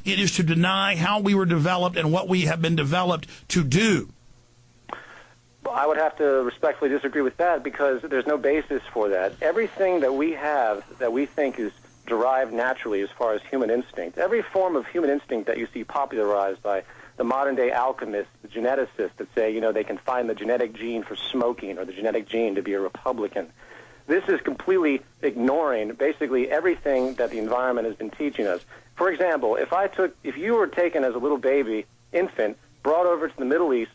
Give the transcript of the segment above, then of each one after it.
It is to deny how we were developed and what we have been developed to do. Well, I would have to respectfully disagree with that because there's no basis for that. Everything that we have that we think is derived naturally as far as human instinct, every form of human instinct that you see popularized by the modern-day alchemists, the geneticists that say, you know, they can find the genetic gene for smoking or the genetic gene to be a Republican. This is completely ignoring basically everything that the environment has been teaching us. For example, if you were taken as a little baby, infant, brought over to the Middle East,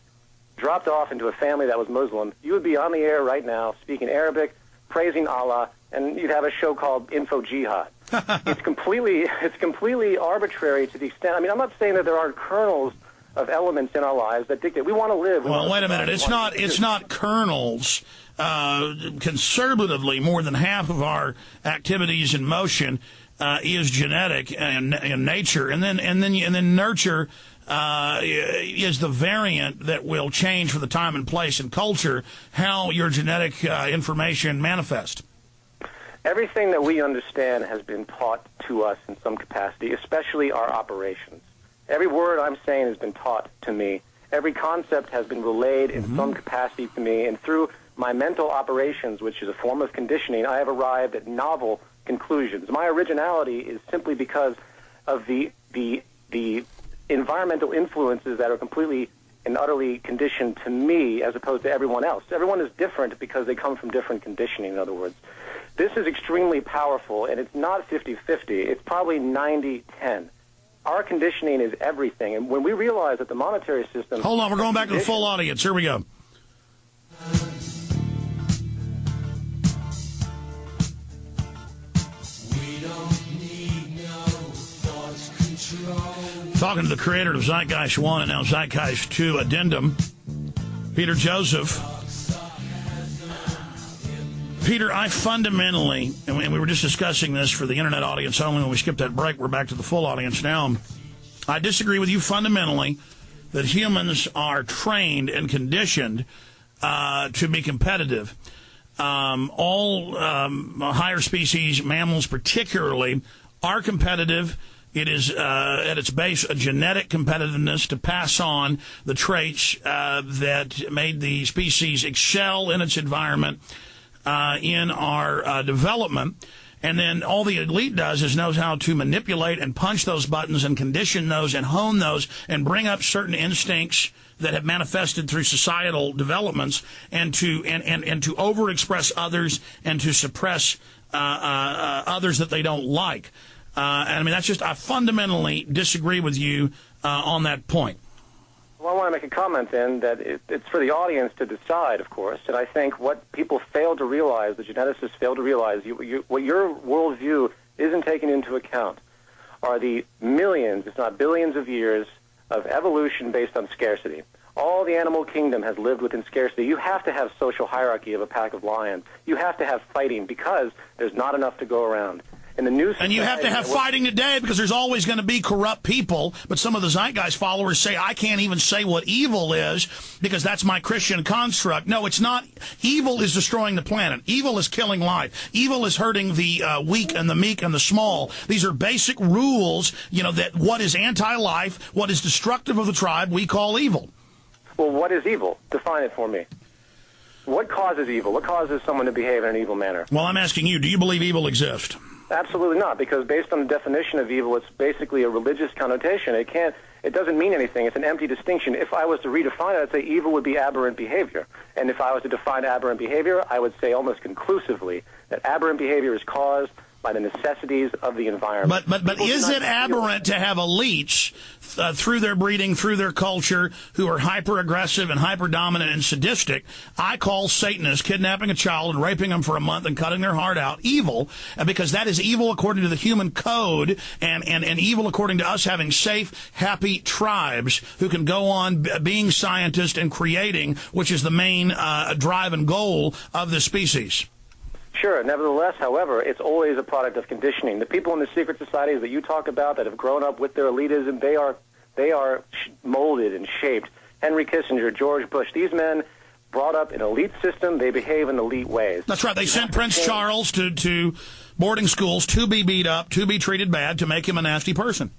dropped off into a family that was Muslim, you would be on the air right now speaking Arabic, praising Allah, and you'd have a show called Info Jihad. It's completely arbitrary to the extent. I mean, I'm not saying that there aren't kernels of elements in our lives that dictate we want to live. Well, wait a minute. It's not kernels. Conservatively, more than half of our activities and motion is genetic in nature, and then nurture is the variant that will change for the time and place and culture how your genetic information manifests. Everything that we understand has been taught to us in some capacity, especially our operations. Every word I'm saying has been taught to me. Every concept has been relayed in some capacity to me, and through my mental operations, which is a form of conditioning, I have arrived at novel conclusions. My originality is simply because of the environmental influences that are completely and utterly conditioned to me as opposed to everyone else. Everyone is different because they come from different conditioning, in other words. This is extremely powerful, and it's not 50-50. It's probably 90-10. Our conditioning is everything, and when we realize that the monetary system... Hold on, we're going back to the full audience. Here we go. Talking to the creator of Zeitgeist 1 and now Zeitgeist 2 Addendum, Peter Joseph. Peter, I fundamentally, and we were just discussing this for the internet audience only when we skipped that break, we're back to the full audience now. I disagree with you fundamentally that humans are trained and conditioned to be competitive. All higher species, mammals particularly, are competitive. It is, at its base, a genetic competitiveness to pass on the traits that made the species excel in its environment in our development. And then all the elite does is knows how to manipulate and punch those buttons and condition those and hone those and bring up certain instincts that have manifested through societal developments and to overexpress others and to suppress others that they don't like. And I mean, that's just, I fundamentally disagree with you on that point. Well, I want to make a comment then that it's for the audience to decide, of course. And I think what people fail to realize, the geneticists fail to realize, what your worldview isn't taking into account are the millions, if not billions of years of evolution based on scarcity. All the animal kingdom has lived within scarcity. You have to have social hierarchy of a pack of lions. You have to have fighting because there's not enough to go around. And you have to have fighting today because there's always going to be corrupt people. But some of the Zeitgeist followers say, I can't even say what evil is because that's my Christian construct. No, it's not. Evil is destroying the planet. Evil is killing life. Evil is hurting the weak and the meek and the small. These are basic rules, that what is anti-life, what is destructive of the tribe, we call evil. Well, what is evil? Define it for me. What causes evil? What causes someone to behave in an evil manner? Well, I'm asking you, do you believe evil exists? Absolutely not, because based on the definition of evil, it's basically a religious connotation. It doesn't mean anything. It's an empty distinction. If I was to redefine it, I'd say evil would be aberrant behavior. And if I was to define aberrant behavior, I would say almost conclusively that aberrant behavior is caused by the necessities of the environment. But is it aberrant to have elites through their breeding, through their culture, who are hyper-aggressive and hyper-dominant and sadistic? I call Satanists kidnapping a child and raping them for a month and cutting their heart out evil, because that is evil according to the human code and evil according to us having safe, happy tribes who can go on being scientists and creating, which is the main drive and goal of the species. Sure. Nevertheless, however, it's always a product of conditioning. The people in the secret societies that you talk about that have grown up with their elitism, they are molded and shaped. Henry Kissinger, George Bush, these men brought up an elite system. They behave in elite ways. That's right. They sent Prince Charles to boarding schools to be beat up, to be treated bad, to make him a nasty person.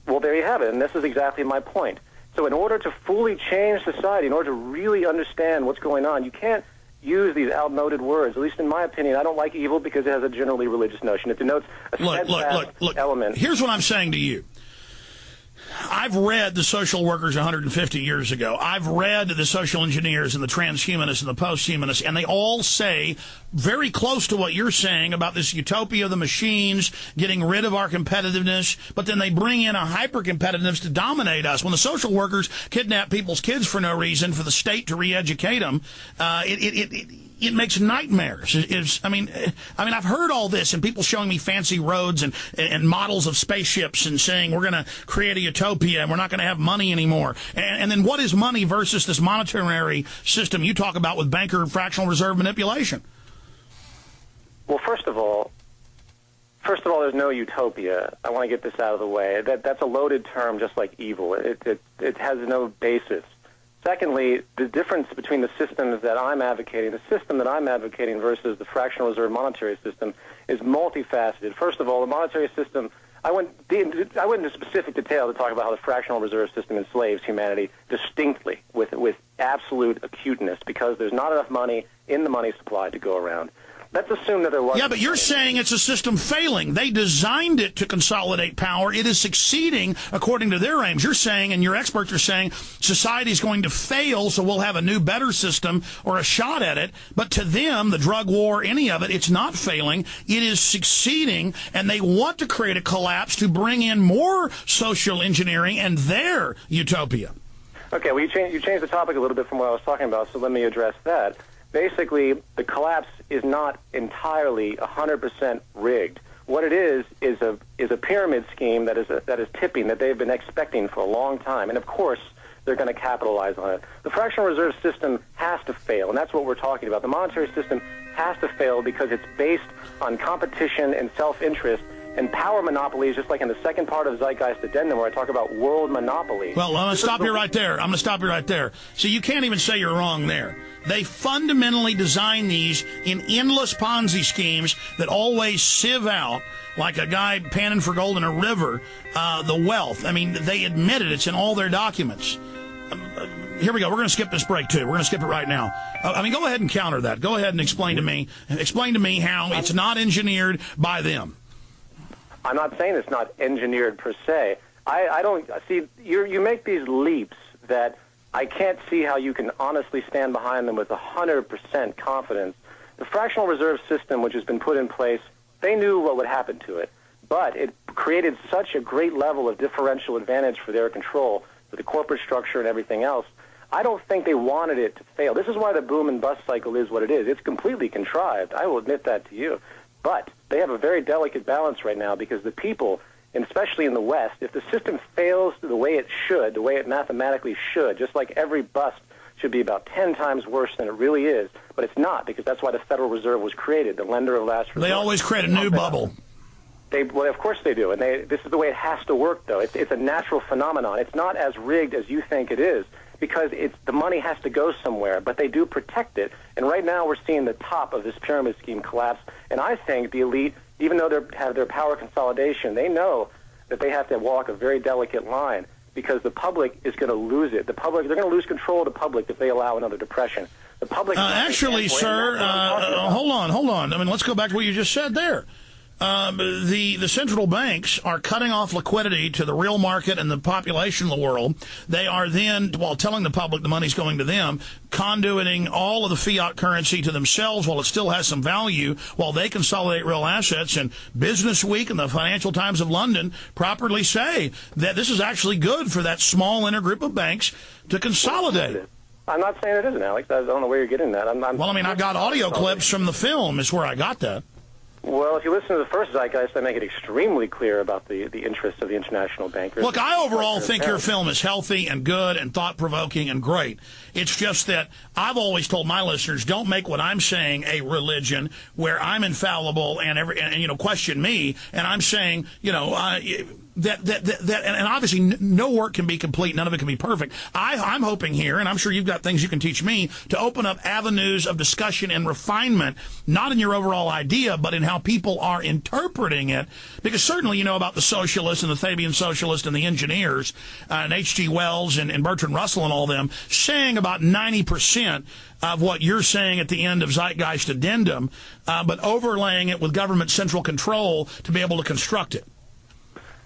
Well, there you have it, and this is exactly my point. So in order to fully change society, in order to really understand what's going on, you can't use these outmoded words. At least in my opinion, I don't like evil because it has a generally religious notion. It denotes a steadfast element. Here's what I'm saying to you. I've read the social workers 150 years ago. I've read the social engineers and the transhumanists and the posthumanists, and they all say very close to what you're saying about this utopia of the machines, getting rid of our competitiveness, but then they bring in a hyper-competitiveness to dominate us. When the social workers kidnap people's kids for no reason for the state to re-educate them, it makes nightmares. I mean, I've heard all this and people showing me fancy roads and models of spaceships and saying we're going to create a utopia and we're not going to have money anymore. And then what is money versus this monetary system you talk about with banker fractional reserve manipulation? Well, first of all, there's no utopia. I want to get this out of the way. That's a loaded term, just like evil. It has no basis. Secondly, the difference between the systems that I'm advocating, the system that I'm advocating versus the fractional reserve monetary system is multifaceted. First of all, the monetary system, I went into specific detail to talk about how the fractional reserve system enslaves humanity distinctly with absolute acuteness because there's not enough money in the money supply to go around. Let's assume that there was. Yeah, but you're saying it's a system failing. They designed it to consolidate power. It is succeeding according to their aims. You're saying, and your experts are saying, society is going to fail, so we'll have a new, better system or a shot at it. But to them, the drug war, any of it, it's not failing. It is succeeding, and they want to create a collapse to bring in more social engineering and their utopia. Okay, well, you changed the topic a little bit from what I was talking about, so let me address that. Basically, the collapse is not entirely 100% rigged. What it is a pyramid scheme that is tipping that they've been expecting for a long time, and of course they're going to capitalize on it. The fractional reserve system has to fail, and that's what we're talking about. The monetary system has to fail because it's based on competition and self-interest and power monopolies, just like in the second part of Zeitgeist Addendum where I talk about world monopoly. Well, I'm going to stop you right there. So you can't even say you're wrong there. They fundamentally design these in endless Ponzi schemes that always sieve out, like a guy panning for gold in a river, the wealth. I mean, they admit it. It's in all their documents. Here we go. We're going to skip this break, too. We're going to skip it right now. Go ahead and counter that. Go ahead and explain to me how it's not engineered by them. I'm not saying it's not engineered per se. I don't see you make these leaps that I can't see how you can honestly stand behind them with 100% confidence. The fractional reserve system, which has been put in place, they knew what would happen to it, but it created such a great level of differential advantage for their control, for the corporate structure and everything else. I don't think they wanted it to fail. This is why the boom and bust cycle is what it is. It's completely contrived. I will admit that to you. But they have a very delicate balance right now because the people, and especially in the West, if the system fails the way it should, the way it mathematically should, just like every bust should be about 10 times worse than it really is, but it's not because that's why the Federal Reserve was created, the lender of last resort. They always create a new bubble. Well, of course they do, and this is the way it has to work, though. It's a natural phenomenon. It's not as rigged as you think it is because the money has to go somewhere, but they do protect it. And right now we're seeing the top of this pyramid scheme collapse, and I think the elite, even though they have their power consolidation, they know that they have to walk a very delicate line because the public is going to lose it. They're going to lose control of the public if they allow another depression. The public actually, sir, hold on. I mean, let's go back to what you just said there. The central banks are cutting off liquidity to the real market and the population of the world. They are then, while telling the public the money's going to them, conduiting all of the fiat currency to themselves while it still has some value, while they consolidate real assets. And Business Week and the Financial Times of London properly say that this is actually good for that small intergroup of banks to consolidate. I'm not saying it isn't, Alex. I don't know where you're getting that. I've got audio clips from the film is where I got that. Well, if you listen to the first Zeitgeist, I make it extremely clear about the interests of the international bankers. Look, I overall think your film is healthy and good and thought-provoking and great. It's just that I've always told my listeners, don't make what I'm saying a religion where I'm infallible and question me. And I'm saying, and obviously no work can be complete, none of it can be perfect. I'm hoping here, and I'm sure you've got things you can teach me, to open up avenues of discussion and refinement, not in your overall idea, but in how people are interpreting it. Because certainly you know about the socialists and the Fabian socialists and the engineers, and H.G. Wells and Bertrand Russell and all them, saying about 90% of what you're saying at the end of Zeitgeist Addendum, but overlaying it with government central control to be able to construct it.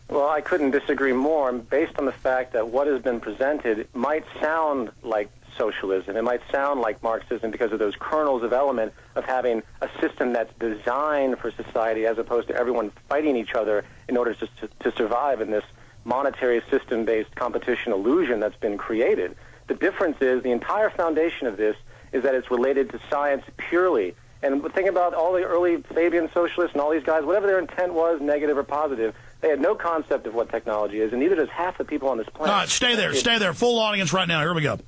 Well, I couldn't disagree more, based on the fact that what has been presented might sound like socialism. It might sound like Marxism because of those kernels of element of having a system that's designed for society as opposed to everyone fighting each other in order to survive in this monetary system-based competition illusion that's been created. The difference is the entire foundation of this is that it's related to science purely. And think about all the early Fabian socialists and all these guys, whatever their intent was, negative or positive, they had no concept of what technology is, and neither does half the people on this planet. All right, stay there. Full audience right now. Here we go.